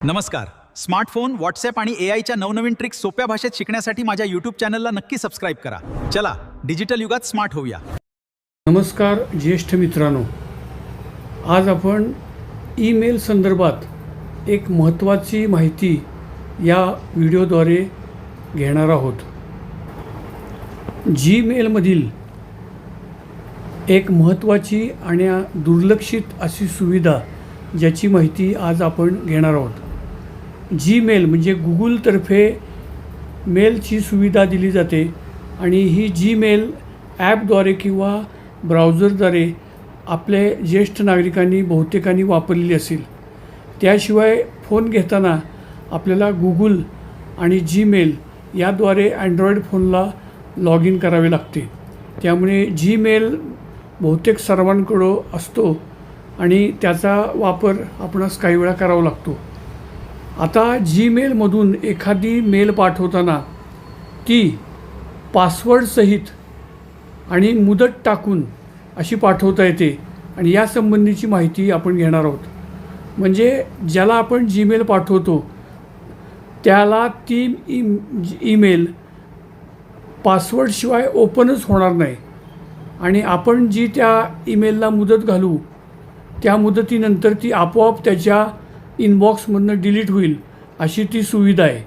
नमस्कार. Smartphone, WhatsApp आणि एआयच्या नवनवीन ट्रिक्स सोप्या भाषेत शिकण्यासाठी माझ्या यूट्यूब चॅनलला नक्की सबस्क्राईब करा. चला डिजिटल युगात स्मार्ट होऊया. नमस्कार ज्येष्ठ मित्रांनो, आज आपण ईमेल संदर्भात एक महत्त्वाची माहिती या व्हिडिओद्वारे घेणार आहोत. जीमेलमधील एक महत्त्वाची आणि दुर्लक्षित अशी सुविधा ज्याची माहिती आज आपण घेणार आहोत. जीमेल म्हणजे गुगलतर्फे मेलची सुविधा दिली जाते आणि ही जीमेल ॲपद्वारे किंवा ब्राउझरद्वारे आपले ज्येष्ठ नागरिकांनी बहुतेकांनी वापरलेली असेल. त्याशिवाय फोन घेताना आपल्याला गुगल आणि जीमेल याद्वारे अँड्रॉईड फोनला लॉग इन करावे लागते. त्यामुळे जीमेल बहुतेक सर्वांकडं असतो आणि त्याचा वापर आपणास काही वेळा करावा लागतो. आता जीमेलमधून एखादी मेल पाठवताना ती पासवर्डसहित आणि मुदत टाकून अशी पाठवता येते आणि यासंबंधीची माहिती आपण घेणार आहोत. म्हणजे ज्याला आपण जीमेल पाठवतो त्याला ती ईमेल पासवर्डशिवाय ओपनच होणार नाही आणि आपण जी त्या ईमेलला मुदत घालू त्या मुदतीनंतर ती आपोआप त्याच्या इनबॉक्समधनं डिलीट होईल अशी ती सुविधा आहे.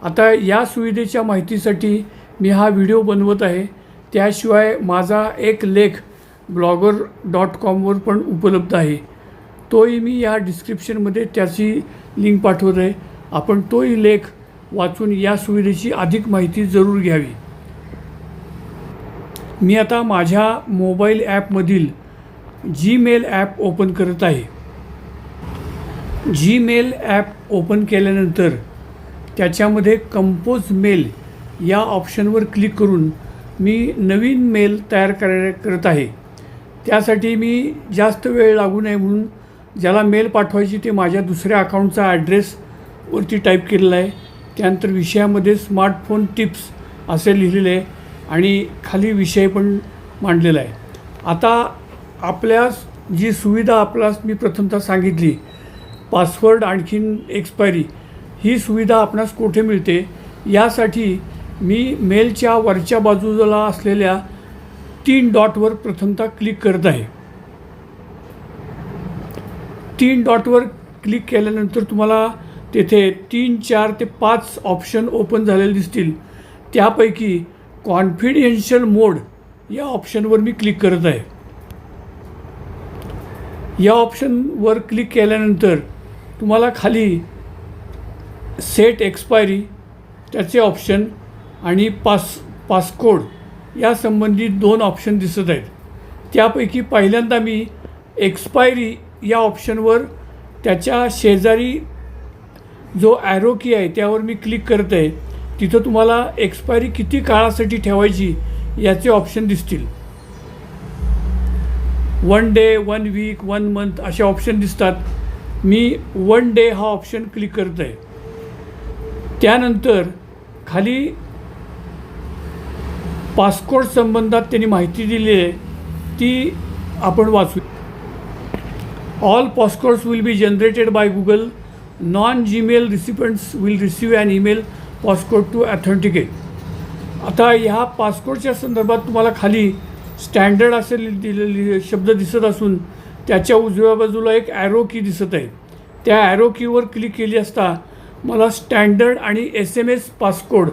आता या सुविधेच्या माहितीसाठी मी हा व्हिडिओ बनवत आहे. त्याशिवाय माझा एक लेख blogger.com पण उपलब्ध आहे. तोही मी या डिस्क्रिप्शनमध्ये त्याची लिंक पाठवत आहे. आपण तोही लेख वाचून या सुविधेची अधिक माहिती जरूर घ्यावी. मी आता माझ्या मोबाईल ॲपमधील जीमेल ॲप ओपन करत आहे. जीमेल ॲप ओपन केल्यानंतर त्याच्यामध्ये कंपोज मेल या ऑप्शनवर क्लिक करून मी नवीन मेल तयार करत आहे. त्यासाठी मी जास्त वेळ लागू नये म्हणून ज्याला मेल पाठवायची ते माझ्या दुसऱ्या अकाउंटचा ॲड्रेसवरती टाईप केलेला आहे. त्यानंतर विषयामध्ये स्मार्टफोन टिप्स असे लिहिलेले आहे आणि खाली विषय पण मांडलेला आहे. आता आपल्यास जी सुविधा आपल्यास मी प्रथमतः सांगितली, पासवर्ड आणखीन एक्सपायरी, ही सुविधा आपणास कुठे मिळते यासाठी मी मेलच्या वरच्या बाजूला असलेल्या 3 डॉटवर प्रथमतः क्लिक करत आहे. 3 डॉटवर क्लिक केल्यानंतर तुम्हाला तेथे 3, 4 ते 5 ऑप्शन ओपन झालेले दिसतील. त्यापैकी कॉन्फिडेन्शियल मोड या ऑप्शनवर मी क्लिक करत आहे. या ऑप्शनवर क्लिक केल्यानंतर तुम्हाला खाली सेट एक्सपायरी त्याचे ऑप्शन आणि पासकोड या संबंधित 2 ऑप्शन दिसत आहेत. त्यापैकी पहिल्यांदा मी एक्सपायरी या ऑप्शनवर त्याच्या शेजारी जो ॲरो की आहे त्यावर मी क्लिक करत आहे. तिथं तुम्हाला एक्सपायरी किती काळासाठी ठेवायची याचे ऑप्शन दिसतील. 1 डे, 1 वीक, 1 मंथ असे ऑप्शन दिसतात. मी 1 डे हा ऑप्शन क्लिक करत आहे. त्यानंतर खाली पासकोड संबंधात त्यांनी माहिती दिली आहे ती आपण वाचू. All passcodes will be generated by Google. Non Gmail recipients will receive an email passcode to authenticate. आता ह्या पासकोडच्या संदर्भात तुम्हाला खाली स्टँडर्ड असे दिलेले शब्द दिसत असून त्याच्या उजव्या बाजूला एक ॲरो की दिसत आहे. त्या ॲरो कीवर क्लिक केली असता मला स्टँडर्ड आणि SMS पासकोड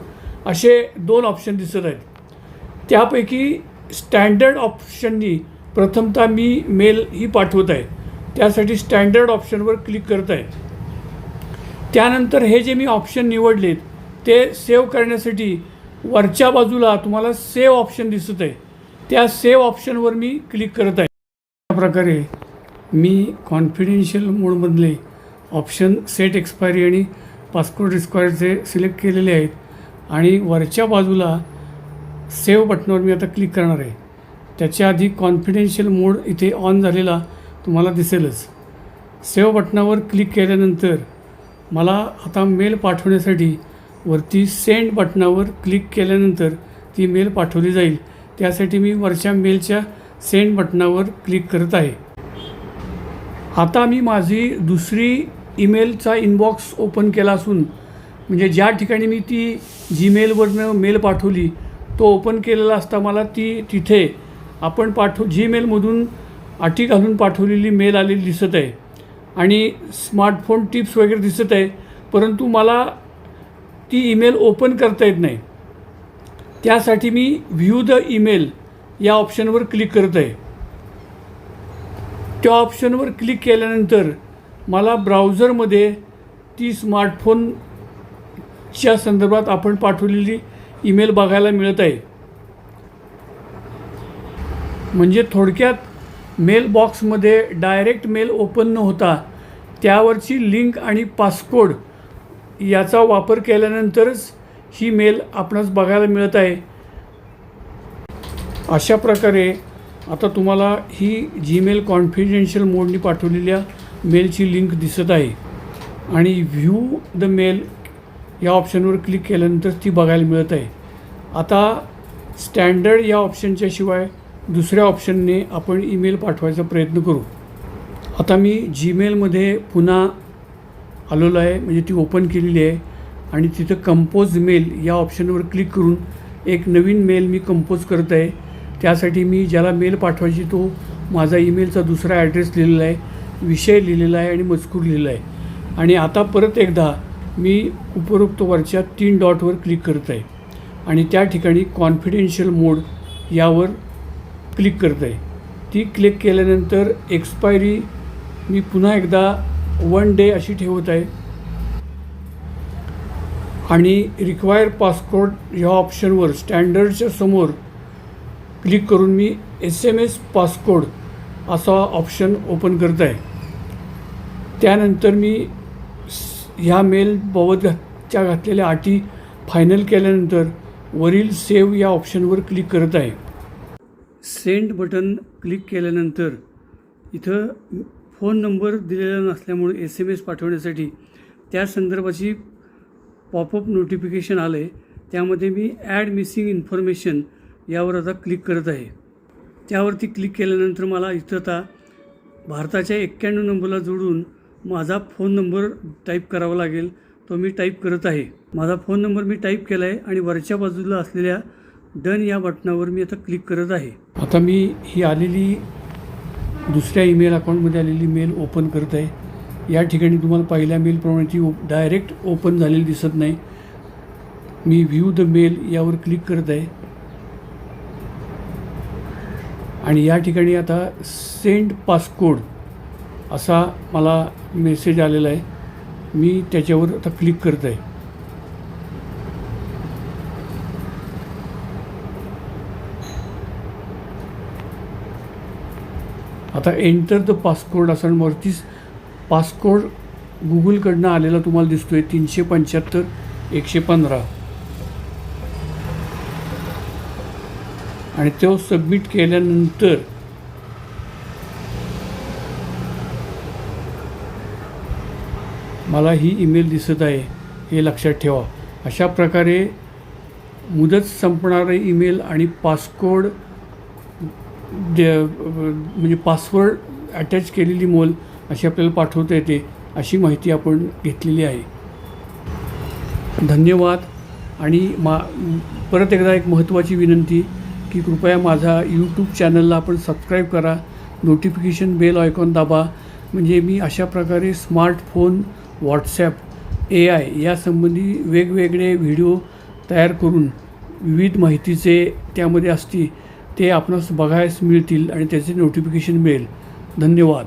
असे 2 ऑप्शन दिसत आहेत. त्यापैकी स्टँडर्ड ऑप्शननी प्रथमतः मी मेल ही पाठवत आहे. त्यासाठी स्टँडर्ड ऑप्शनवर क्लिक करत आहे. त्यानंतर हे जे मी ऑप्शन निवडलेत ते सेव्ह करण्यासाठी वरच्या बाजूला तुम्हाला सेव्ह ऑप्शन दिसत आहे. त्या सेव्ह ऑप्शनवर मी क्लिक करत आहे. अशा प्रकारे मी कॉन्फिडेन्शियल मोडमधले ऑप्शन सेट एक्सपायरी आणि पासकोड रिक्वायरचे सिलेक्ट केलेले आहेत आणि वरच्या बाजूला सेव्ह बटनावर मी आता क्लिक करणार आहे. त्याच्या आधी कॉन्फिडेन्शियल मोड इथे ऑन झालेला तुम्हाला दिसेलच. सेव्ह बटनावर क्लिक केल्यानंतर मला आता मेल पाठवण्यासाठी वरती सेंड बटनावर क्लिक केल्यानंतर ती मेल पाठवली जाईल. त्यासाठी मी वरच्या मेलच्या सेंड बटनावर क्लिक करत आहे. आता मी माझी दुसरी ईमेलचा इनबॉक्स ओपन केला असून, म्हणजे ज्या ठिकाणी मी ती जीमेलवरनं मेल पाठवली तो ओपन केलेला असता मला ती तिथे आपण जीमेलमधून अटी घालून पाठवलेली मेल आलेली दिसत आहे आणि स्मार्टफोन टिप्स वगैरे दिसत आहे, परंतु मला ती ईमेल ओपन करता येत नाही. त्यासाठी मी व्ह्यू द ईमेल या ऑप्शनवर क्लिक करत आहे. त्या ऑप्शनवर क्लिक केल्यानंतर मला ब्राउझरमध्ये ती स्मार्टफोनच्या संदर्भात आपण पाठवलेली ईमेल बघायला मिळत आहे. म्हणजे थोडक्यात मेल बॉक्समध्ये डायरेक्ट मेल ओपन न होता त्यावरची लिंक आणि पासकोड याचा वापर केल्यानंतरच ही मेल आपणास बघायला मिळत आहे. अशा प्रकारे आता तुम्हाला ही जीमेल कॉन्फिडेन्शियल मोडनी पाठवलेल्या मेलची लिंक दिसत आहे आणि व्ह्यू द मेल या ऑप्शनवर क्लिक केल्यानंतर ती बघायला मिळत आहे. आता स्टँडर्ड या ऑप्शनच्या शिवाय दुसऱ्या ऑप्शनने आपण ईमेल पाठवायचा प्रयत्न करू. आता मी जीमेलमध्ये पुन्हा आलेलो आहे, म्हणजे ती ओपन केलेली आहे आणि तिथं कंपोज मेल या ऑप्शनवर क्लिक करून एक नवीन मेल मी कंपोज करत आहे. त्यासाठी मी ज्याला मेल पाठवायची तो माझा ईमेलचा दुसरा ॲड्रेस लिहिलेला आहे, विषय लिहिलेला आहे आणि मजकूर लिहिलेला आहे. आणि आता परत एकदा मी उपरोक्त वरच्या 3 डॉटवर क्लिक करत आहे आणि त्या ठिकाणी कॉन्फिडेन्शियल मोड यावर क्लिक करत आहे. ती क्लिक केल्यानंतर एक्सपायरी मी पुन्हा एकदा 1 डे अशी ठेवत आहे आणि रिक्वायर पासकोड ह्या ऑप्शनवर स्टँडर्डच्या समोर क्लिक करून मी SMS पासकोड असा ऑप्शन ओपन करत आहे. त्यानंतर मी ह्या मेलबाबत घातलेल्या अटी फायनल केल्यानंतर वरील सेव्ह या ऑप्शनवर क्लिक करत आहे. सेंड बटन क्लिक केल्यानंतर इथं फोन नंबर दिलेला नसल्यामुळे SMS पाठवण्यासाठी त्या संदर्भाची पॉपअप नोटिफिकेशन आलं आहे. त्यामध्ये मी ॲड मिसिंग इन्फॉर्मेशन यावर आता क्लिक करत आहे. त्यावरती क्लिक केल्यानंतर मला इथं आता भारताच्या 91 नंबरला जोडून माझा फोन नंबर टाईप करावा लागेल. तो मी टाईप करत आहे. माझा फोन नंबर मी टाईप केला आहे आणि वरच्या बाजूला असलेल्या डन या बटनावर मी आता क्लिक करत आहे. आता मी ही आलेली दुसऱ्या ईमेल अकाउंटमध्ये आलेली मेल ओपन करत आहे. या ठिकाणी तुम्हाला पहिल्या मेलप्रमाणे ती डायरेक्ट ओपन झालेली दिसत नाही. मी व्ह्यू द मेल यावर क्लिक करत आहे आणि या ठिकाणी आता सेंड पासकोड असा मला मेसेज आलेला आहे. मी त्याच्यावर आता क्लिक करत आहे. आता एंटर द पासकोड असं वरतीच पासकोड गुगलकडनं आलेला तुम्हाला दिसतोय 375-115 आणि तो सबमिट केल्यानंतर मला ही ईमेल दिसत आहे हे लक्षात ठेवा. अशा प्रकारे मुदत संपणारे ईमेल आणि पासकोड म्हणजे पासवर्ड अटॅच केलेली मेल अशी आपल्याला पाठवता येते, अशी माहिती आपण घेतलेली आहे. धन्यवाद. आणि परत एकदा एक महत्त्वाची विनंती की कृपया माझा यूट्यूब चॅनलला आपण सबस्क्राईब करा, नोटिफिकेशन बेल आयकॉन दाबा, म्हणजे मी अशा प्रकारे स्मार्टफोन, व्हॉट्सॲप, AI यासंबंधी वेगवेगळे व्हिडिओ तयार करून विविध माहितीचे त्यामध्ये असते ते आपणास बघायला मिळतील आणि त्याचे नोटिफिकेशन मिळेल. धन्यवाद.